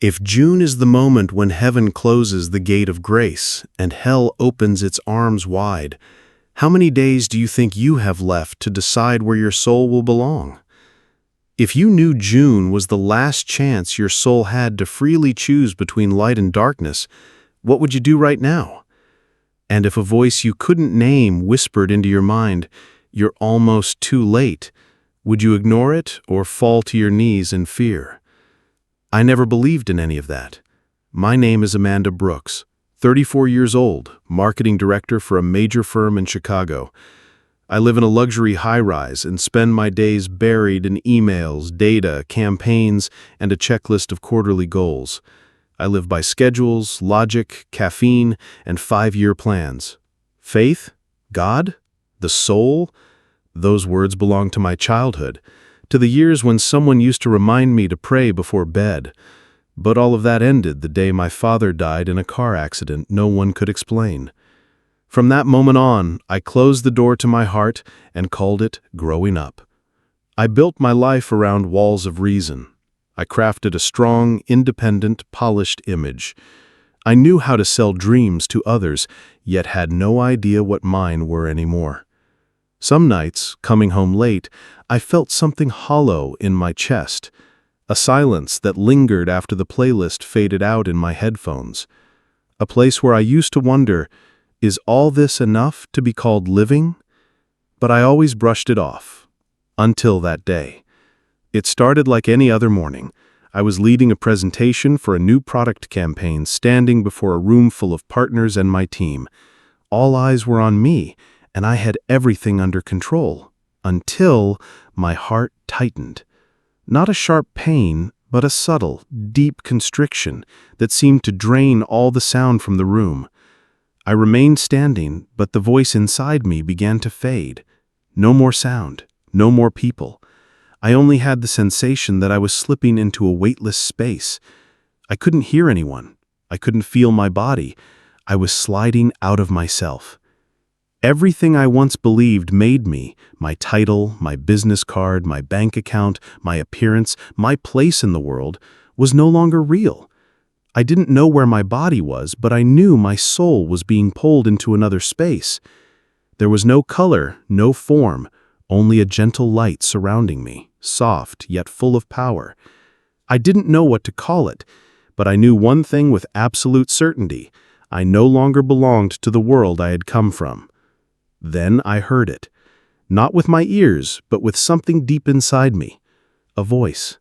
If June is the moment when heaven closes the gate of grace and hell opens its arms wide, how many days do you think you have left to decide where your soul will belong? If you knew June was the last chance your soul had to freely choose between light and darkness, what would you do right now? And if a voice you couldn't name whispered into your mind, "You're almost too late," would you ignore it or fall to your knees in fear? I never believed in any of that. My name is Amanda Brooks, 34 years old, marketing director for a major firm in Chicago. I live in a luxury high-rise and spend my days buried in emails, data, campaigns, and a checklist of quarterly goals. I live by schedules, logic, caffeine, and 5-year plans. Faith? God? The soul? Those words belong to my childhood, to the years when someone used to remind me to pray before bed. But all of that ended the day my father died in a car accident no one could explain. From that moment on, I closed the door to my heart and called it growing up. I built my life around walls of reason. I crafted a strong, independent, polished image. I knew how to sell dreams to others, yet had no idea what mine were anymore. Some nights, coming home late, I felt something hollow in my chest, a silence that lingered after the playlist faded out in my headphones, a place where I used to wonder, is all this enough to be called living? But I always brushed it off. Until that day. It started like any other morning. I was leading a presentation for a new product campaign, standing before a room full of partners and my team. All eyes were on me, and I had everything under control, until my heart tightened. Not a sharp pain, but a subtle, deep constriction that seemed to drain all the sound from the room. I remained standing, but the voice inside me began to fade. No more sound, no more people. I only had the sensation that I was slipping into a weightless space. I couldn't hear anyone. I couldn't feel my body. I was sliding out of myself. Everything I once believed made me, my title, my business card, my bank account, my appearance, my place in the world, was no longer real. I didn't know where my body was, but I knew my soul was being pulled into another space. There was no color, no form, only a gentle light surrounding me, soft yet full of power. I didn't know what to call it, but I knew one thing with absolute certainty. I no longer belonged to the world I had come from. Then I heard it, not with my ears, but with something deep inside me. A voice,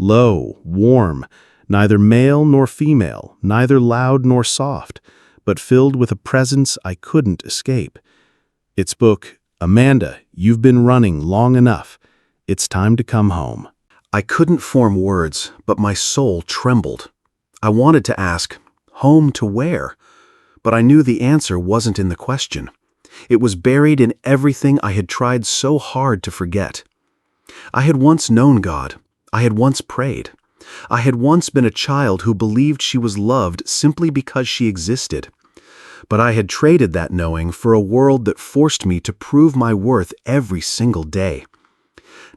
low, warm, neither male nor female, neither loud nor soft, but filled with a presence I couldn't escape. It spoke, "Amanda, you've been running long enough. It's time to come home." I couldn't form words, but my soul trembled. I wanted to ask, home to where? But I knew the answer wasn't in the question. It was buried in everything I had tried so hard to forget. I had once known God. I had once prayed. I had once been a child who believed she was loved simply because she existed. But I had traded that knowing for a world that forced me to prove my worth every single day.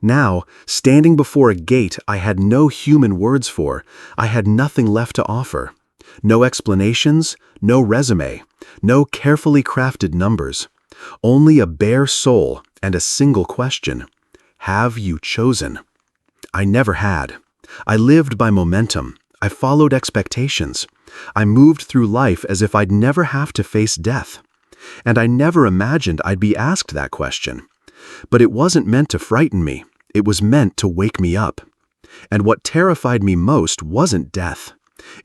Now, standing before a gate I had no human words for, I had nothing left to offer. No explanations, no resume, no carefully crafted numbers. Only a bare soul and a single question. Have you chosen? I never had. I lived by momentum. I followed expectations. I moved through life as if I'd never have to face death. And I never imagined I'd be asked that question. But it wasn't meant to frighten me. It was meant to wake me up. And what terrified me most wasn't death.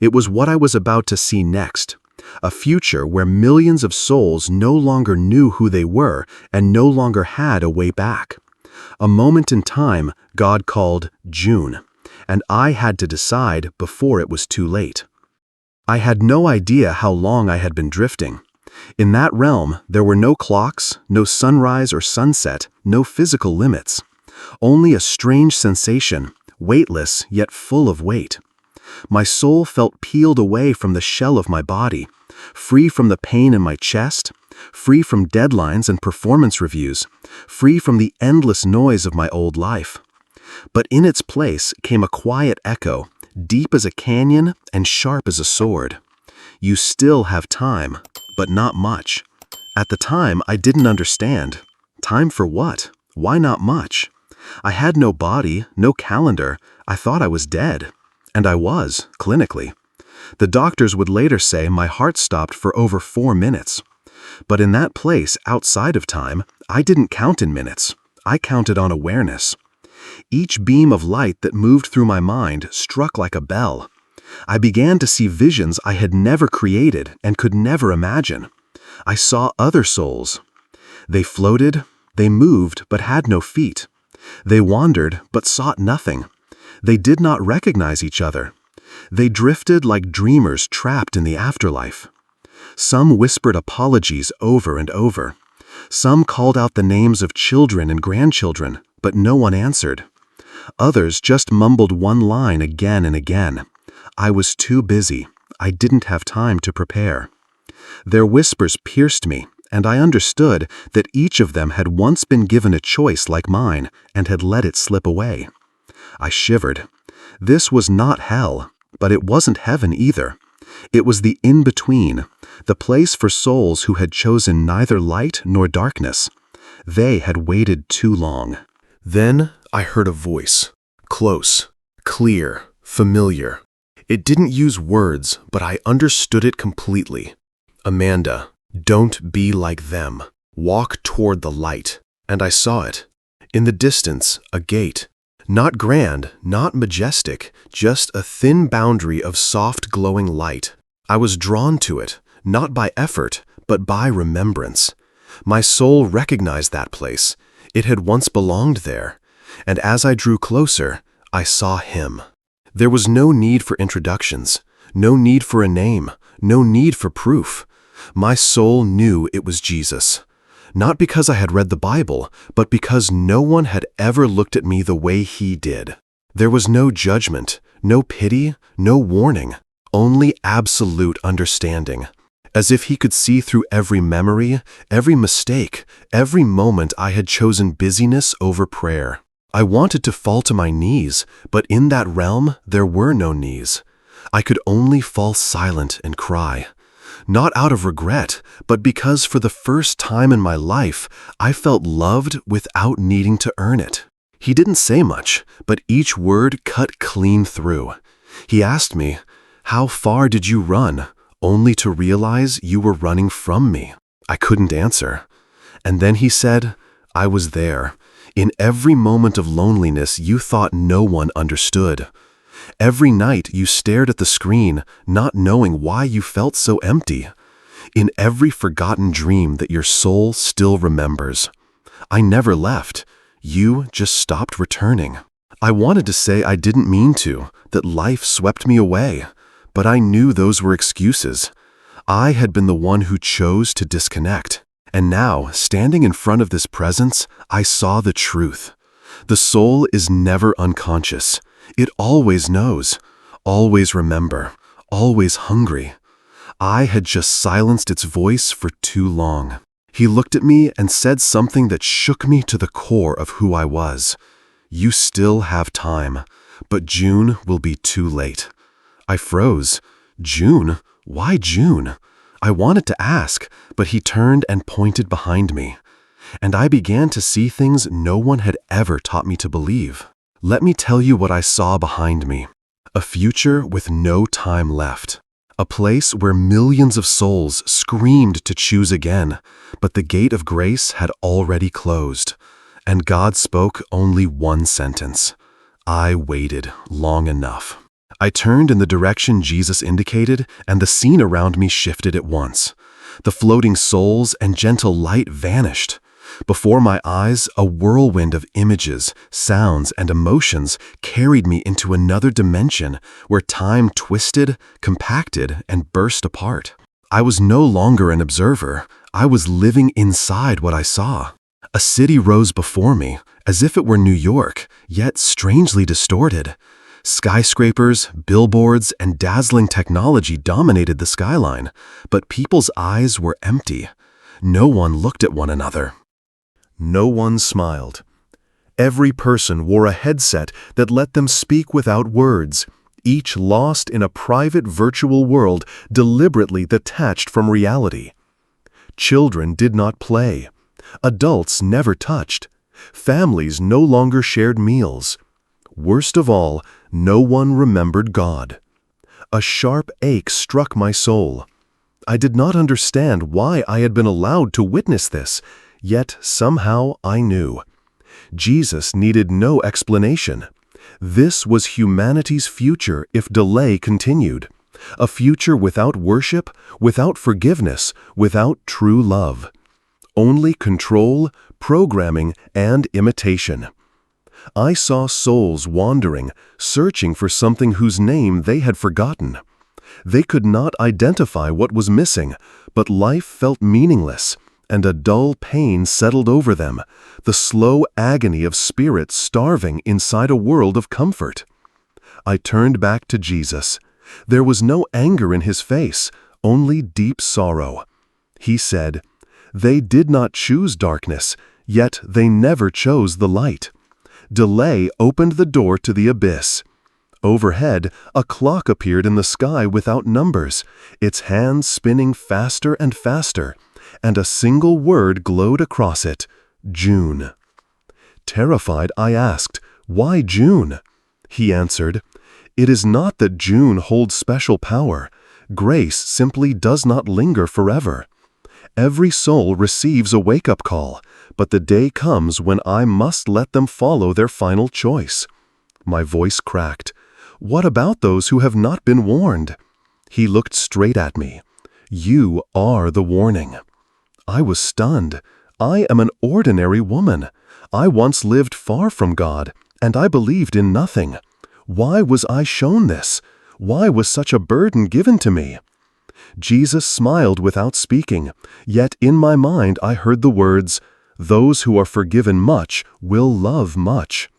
It was what I was about to see next. A future where millions of souls no longer knew who they were and no longer had a way back. A moment in time God called June. And I had to decide before it was too late. I had no idea how long I had been drifting. In that realm, there were no clocks, no sunrise or sunset, no physical limits. Only a strange sensation, weightless yet full of weight. My soul felt peeled away from the shell of my body, free from the pain in my chest, free from deadlines and performance reviews, free from the endless noise of my old life. But in its place came a quiet echo, deep as a canyon and sharp as a sword. You still have time, but not much. At the time, I didn't understand. Time for what? Why not much? I had no body, no calendar. I thought I was dead. And I was, clinically. The doctors would later say my heart stopped for over 4 minutes. But in that place, outside of time, I didn't count in minutes. I counted on awareness. Each beam of light that moved through my mind struck like a bell. I began to see visions I had never created and could never imagine. I saw other souls. They floated, they moved but had no feet. They wandered but sought nothing. They did not recognize each other. They drifted like dreamers trapped in the afterlife. Some whispered apologies over and over. Some called out the names of children and grandchildren, but no one answered. Others just mumbled one line again and again. I was too busy. I didn't have time to prepare. Their whispers pierced me, and I understood that each of them had once been given a choice like mine and had let it slip away. I shivered. This was not hell, but it wasn't heaven either. It was the in-between, the place for souls who had chosen neither light nor darkness. They had waited too long. Then I heard a voice, close, clear, familiar. It didn't use words, but I understood it completely. Amanda, don't be like them. Walk toward the light. And I saw it. In the distance, a gate. Not grand, not majestic, just a thin boundary of soft glowing light. I was drawn to it, not by effort, but by remembrance. My soul recognized that place. It had once belonged there. And as I drew closer, I saw him. There was no need for introductions, no need for a name, no need for proof. My soul knew it was Jesus. Not because I had read the Bible, but because no one had ever looked at me the way he did. There was no judgment, no pity, no warning, only absolute understanding. As if he could see through every memory, every mistake, every moment I had chosen busyness over prayer. I wanted to fall to my knees, but in that realm there were no knees. I could only fall silent and cry. Not out of regret, but because for the first time in my life, I felt loved without needing to earn it. He didn't say much, but each word cut clean through. He asked me, "How far did you run?" only to realize you were running from me. I couldn't answer. And then he said, "I was there. In every moment of loneliness you thought no one understood. Every night you stared at the screen, not knowing why you felt so empty. In every forgotten dream that your soul still remembers. I never left. You just stopped returning." I wanted to say I didn't mean to, that life swept me away, but I knew those were excuses. I had been the one who chose to disconnect. And now, standing in front of this presence, I saw the truth. The soul is never unconscious. It always knows, always remember, always hungry. I had just silenced its voice for too long. He looked at me and said something that shook me to the core of who I was. "You still have time, but June will be too late." I froze. June? Why June? I wanted to ask, but he turned and pointed behind me. And I began to see things no one had ever taught me to believe. Let me tell you what I saw behind me. A future with no time left. A place where millions of souls screamed to choose again, but the gate of grace had already closed. And God spoke only one sentence. I waited long enough. I turned in the direction Jesus indicated, and the scene around me shifted at once. The floating souls and gentle light vanished. Before my eyes, a whirlwind of images, sounds, and emotions carried me into another dimension where time twisted, compacted, and burst apart. I was no longer an observer. I was living inside what I saw. A city rose before me, as if it were New York, yet strangely distorted. Skyscrapers, billboards, and dazzling technology dominated the skyline, but people's eyes were empty. No one looked at one another. No one smiled. Every person wore a headset that let them speak without words. each lost in a private virtual world deliberately detached from reality. Children did not play. Adults never touched. Families no longer shared meals. Worst of all, no one remembered God. A sharp ache struck my soul. I did not understand why I had been allowed to witness this, yet somehow I knew. Jesus needed no explanation. This was humanity's future if delay continued. A future without worship, without forgiveness, without true love. Only control, programming, and imitation. I saw souls wandering, searching for something whose name they had forgotten. They could not identify what was missing, but life felt meaningless, and a dull pain settled over them, the slow agony of spirits starving inside a world of comfort. I turned back to Jesus. There was no anger in his face, only deep sorrow. He said, "They did not choose darkness, yet they never chose the light." Delay opened the door to the abyss. Overhead, a clock appeared in the sky without numbers, its hands spinning faster and faster, and a single word glowed across it, June. Terrified, I asked, "Why June?" He answered, "It is not that June holds special power. Grace simply does not linger forever. Every soul receives a wake-up call, but the day comes when I must let them follow their final choice." My voice cracked. "What about those who have not been warned?" He looked straight at me. "You are the warning." I was stunned. I am an ordinary woman. I once lived far from God, and I believed in nothing. Why was I shown this? Why was such a burden given to me? Jesus smiled without speaking, yet in my mind I heard the words, "Those who are forgiven much will love much."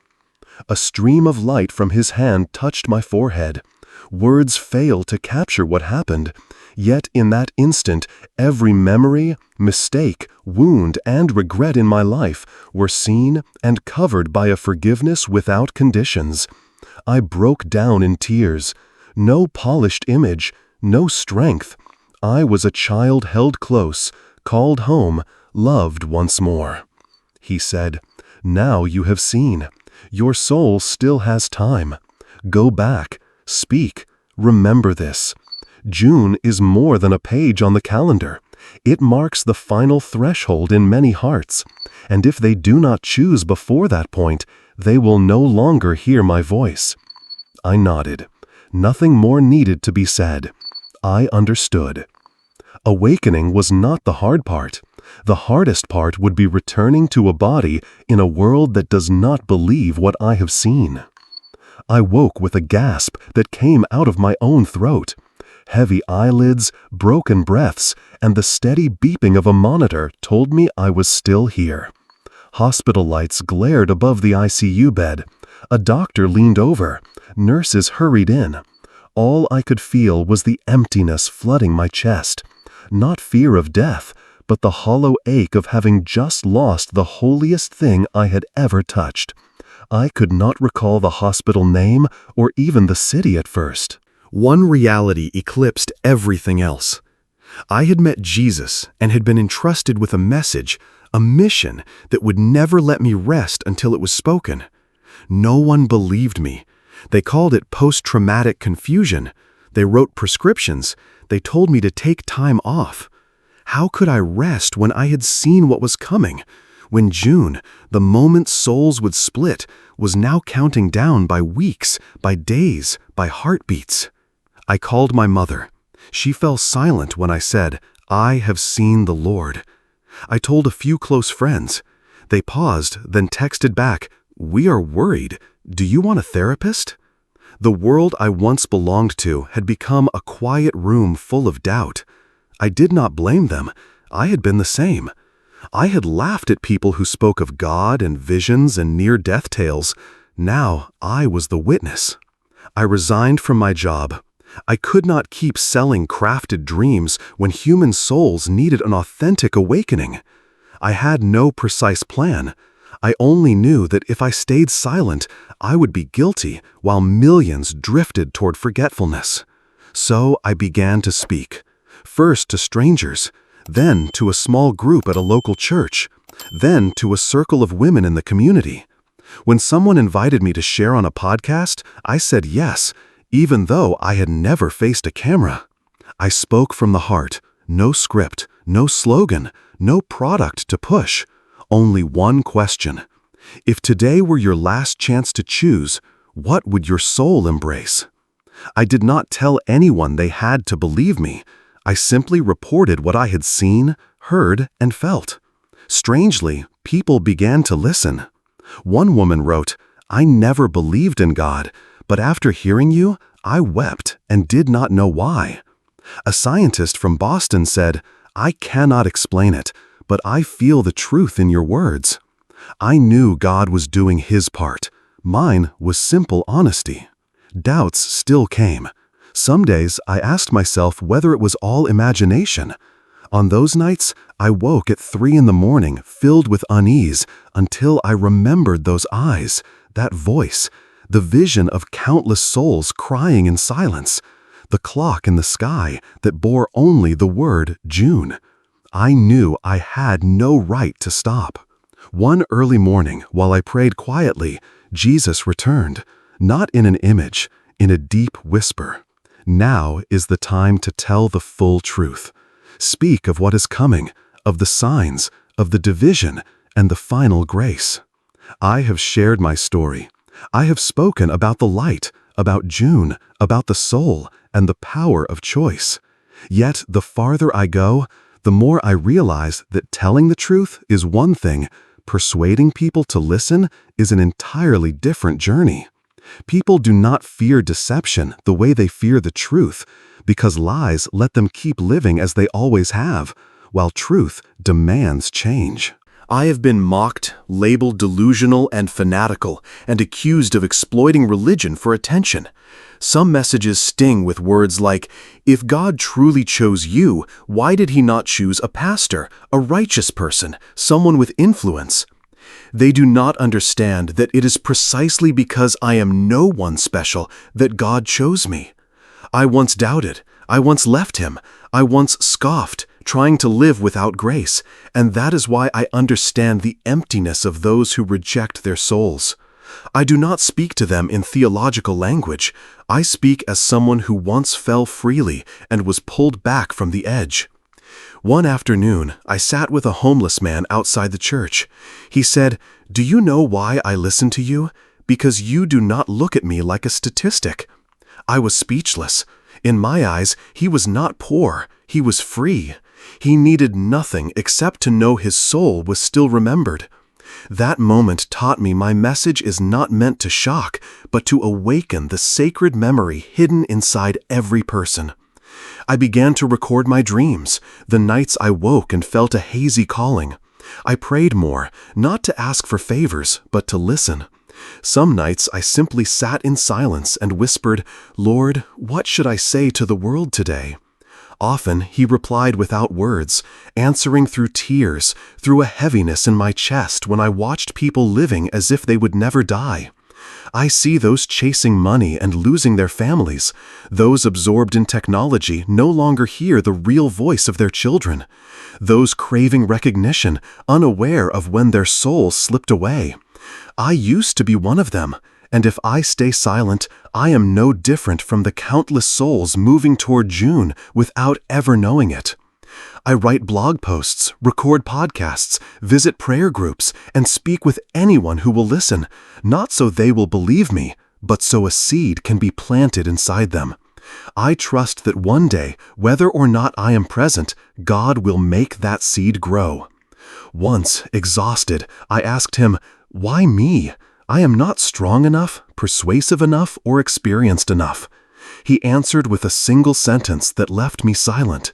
A stream of light from his hand touched my forehead. Words fail to capture what happened, yet in that instant every memory, mistake, wound, and regret in my life were seen and covered by a forgiveness without conditions. I broke down in tears. No polished image, no strength. I was a child held close, called home, loved once more. He said, "Now you have seen. Your soul still has time. Go back, speak, remember this. June is more than a page on the calendar. It marks the final threshold in many hearts, and if they do not choose before that point, they will no longer hear my voice." I nodded. Nothing more needed to be said. I understood. Awakening was not the hard part. The hardest part would be returning to a body in a world that does not believe what I have seen. I woke with a gasp that came out of my own throat. Heavy eyelids, broken breaths, and the steady beeping of a monitor told me I was still here. Hospital lights glared above the ICU bed. A doctor leaned over. Nurses hurried in. All I could feel was the emptiness flooding my chest. Not fear of death, but the hollow ache of having just lost the holiest thing I had ever touched. I could not recall the hospital name or even the city at first. One reality eclipsed everything else. I had met Jesus and had been entrusted with a message, a mission that would never let me rest until it was spoken. No one believed me. They called it post-traumatic confusion. They wrote prescriptions. They told me to take time off. How could I rest when I had seen what was coming? When June, the moment souls would split, was now counting down by weeks, by days, by heartbeats. I called my mother. She fell silent when I said, "I have seen the Lord." I told a few close friends. They paused, then texted back, "We are worried. Do you want a therapist?" The world I once belonged to had become a quiet room full of doubt. I did not blame them. I had been the same. I had laughed at people who spoke of God and visions and near-death tales. Now I was the witness. I resigned from my job. I could not keep selling crafted dreams when human souls needed an authentic awakening. I had no precise plan. I only knew that if I stayed silent, I would be guilty while millions drifted toward forgetfulness. So I began to speak, first to strangers, then to a small group at a local church, then to a circle of women in the community. When someone invited me to share on a podcast, I said yes, even though I had never faced a camera. I spoke from the heart, no script, no slogan, no product to push, only one question. If today were your last chance to choose, what would your soul embrace? I did not tell anyone they had to believe me. I simply reported what I had seen, heard, and felt. Strangely, people began to listen. One woman wrote, "I never believed in God, but after hearing you, I wept and did not know why." A scientist from Boston said, "I cannot explain it, but I feel the truth in your words." I knew God was doing His part. Mine was simple honesty. Doubts still came. Some days I asked myself whether it was all imagination. On those nights, I woke at 3 in the morning filled with unease until I remembered those eyes, that voice, the vision of countless souls crying in silence, the clock in the sky that bore only the word June. I knew I had no right to stop. One early morning, while I prayed quietly, Jesus returned, not in an image, in a deep whisper. Now is the time to tell the full truth. Speak of what is coming, of the signs, of the division, and the final grace. I have shared my story. I have spoken about the light, about June, about the soul, and the power of choice. Yet the farther I go, the more I realize that telling the truth is one thing, persuading people to listen is an entirely different journey. People do not fear deception the way they fear the truth, because lies let them keep living as they always have, while truth demands change. I have been mocked, labeled delusional and fanatical, and accused of exploiting religion for attention. Some messages sting with words like, "If God truly chose you, why did He not choose a pastor, a righteous person, someone with influence?" They do not understand that it is precisely because I am no one special that God chose me. I once doubted. I once left Him. I once scoffed, trying to live without grace, and that is why I understand the emptiness of those who reject their souls. I do not speak to them in theological language. I speak as someone who once fell freely and was pulled back from the edge. One afternoon, I sat with a homeless man outside the church. He said, "Do you know why I listen to you? Because you do not look at me like a statistic." I was speechless. In my eyes, he was not poor. He was free. He needed nothing except to know his soul was still remembered. That moment taught me my message is not meant to shock, but to awaken the sacred memory hidden inside every person. I began to record my dreams, the nights I woke and felt a hazy calling. I prayed more, not to ask for favors, but to listen. Some nights I simply sat in silence and whispered, "Lord, what should I say to the world today?" Often He replied without words, answering through tears, through a heaviness in my chest when I watched people living as if they would never die. I see those chasing money and losing their families. Those absorbed in technology no longer hear the real voice of their children. Those craving recognition, unaware of when their soul slipped away. I used to be one of them, and if I stay silent, I am no different from the countless souls moving toward June without ever knowing it. I write blog posts, record podcasts, visit prayer groups, and speak with anyone who will listen, not so they will believe me, but so a seed can be planted inside them. I trust that one day, whether or not I am present, God will make that seed grow. Once, exhausted, I asked Him, "Why me? I am not strong enough, persuasive enough, or experienced enough." He answered with a single sentence that left me silent.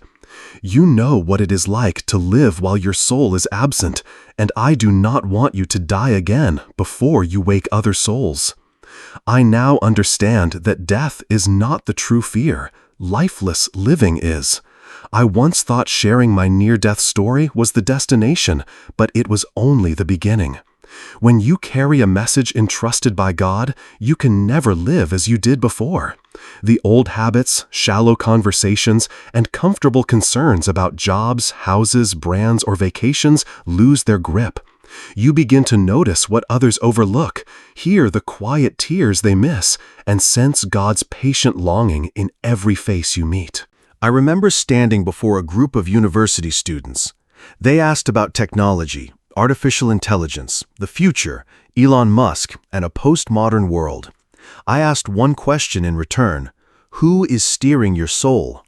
"You know what it is like to live while your soul is absent, and I do not want you to die again before you wake other souls." I now understand that death is not the true fear. Lifeless living is. I once thought sharing my near-death story was the destination, but it was only the beginning. When you carry a message entrusted by God, you can never live as you did before. The old habits, shallow conversations, and comfortable concerns about jobs, houses, brands, or vacations lose their grip. You begin to notice what others overlook, hear the quiet tears they miss, and sense God's patient longing in every face you meet. I remember standing before a group of university students. They asked about technology, artificial intelligence, the future, Elon Musk, and a postmodern world. I asked one question in return: who is steering your soul?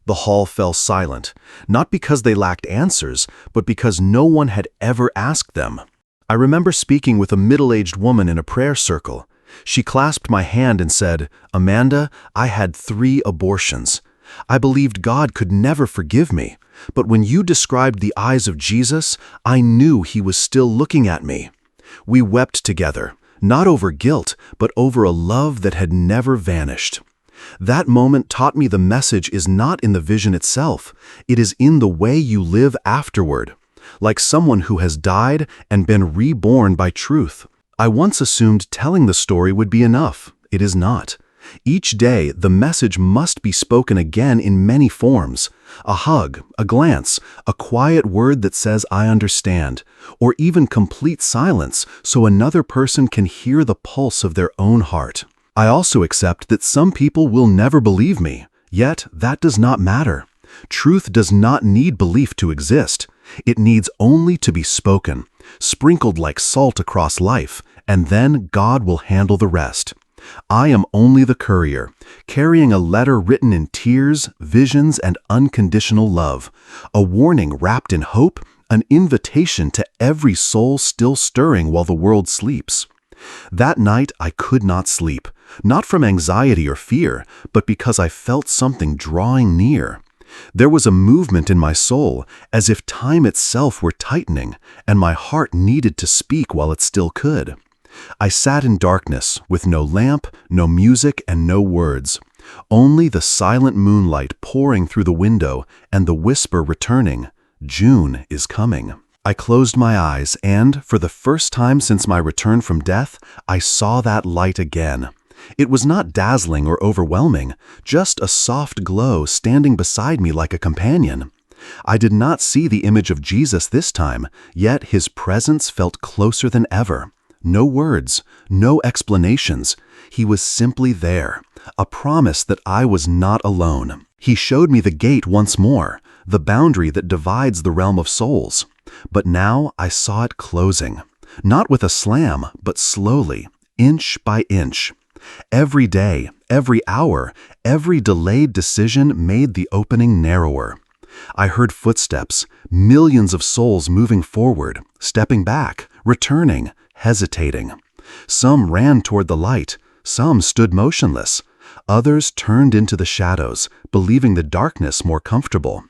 The hall fell silent, not because they lacked answers, but because no one had ever asked them. I remember speaking with a middle-aged woman in a prayer circle. She clasped my hand and said, "Amanda, I had 3 abortions. I believed God could never forgive me, but when you described the eyes of Jesus, I knew He was still looking at me." We wept together, not over guilt, but over a love that had never vanished. That moment taught me the message is not in the vision itself, it is in the way you live afterward, like someone who has died and been reborn by truth. I once assumed telling the story would be enough. It is not. Each day, the message must be spoken again in many forms: a hug, a glance, a quiet word that says "I understand," or even complete silence so another person can hear the pulse of their own heart. I also accept that some people will never believe me, yet that does not matter. Truth does not need belief to exist. It needs only to be spoken, sprinkled like salt across life, and then God will handle the rest. I am only the courier, carrying a letter written in tears, visions, and unconditional love, a warning wrapped in hope, an invitation to every soul still stirring while the world sleeps. That night I could not sleep, not from anxiety or fear, but because I felt something drawing near. There was a movement in my soul, as if time itself were tightening, and my heart needed to speak while it still could. I sat in darkness, with no lamp, no music, and no words. Only the silent moonlight pouring through the window and the whisper returning, "June is coming." I closed my eyes and, for the first time since my return from death, I saw that light again. It was not dazzling or overwhelming, just a soft glow standing beside me like a companion. I did not see the image of Jesus this time, yet His presence felt closer than ever. No words, no explanations. He was simply there, a promise that I was not alone. He showed me the gate once more, the boundary that divides the realm of souls. But now I saw it closing, not with a slam, but slowly, inch by inch. Every day, every hour, every delayed decision made the opening narrower. I heard footsteps, millions of souls moving forward, stepping back, returning, hesitating. Some ran toward the light, some stood motionless. Others turned into the shadows, believing the darkness more comfortable.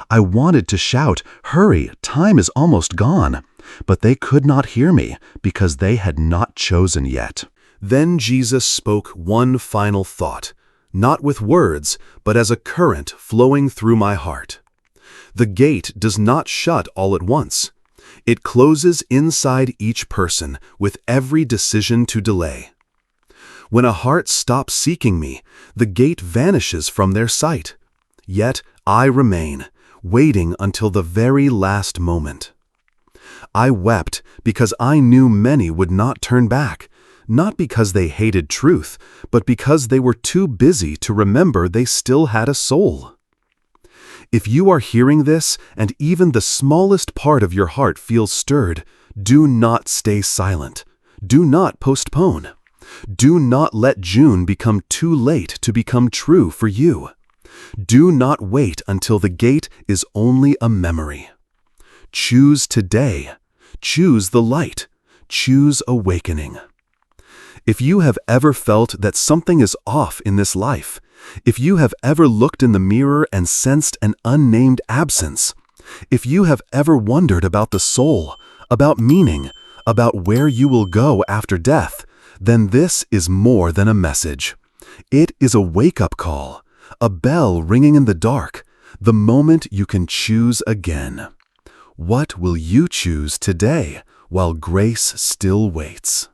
I wanted to shout, "Hurry, time is almost gone," but they could not hear me because they had not chosen yet. Then Jesus spoke one final thought, not with words, but as a current flowing through my heart. The gate does not shut all at once. It closes inside each person with every decision to delay. When a heart stops seeking me, the gate vanishes from their sight. Yet I remain, waiting until the very last moment. I wept because I knew many would not turn back, not because they hated truth, but because they were too busy to remember they still had a soul. If you are hearing this and even the smallest part of your heart feels stirred, do not stay silent. Do not postpone. Do not let June become too late to become true for you. Do not wait until the gate is only a memory. Choose today. Choose the light. Choose awakening. If you have ever felt that something is off in this life, if you have ever looked in the mirror and sensed an unnamed absence, if you have ever wondered about the soul, about meaning, about where you will go after death, then this is more than a message. It is a wake-up call, a bell ringing in the dark, the moment you can choose again. What will you choose today? while grace still waits.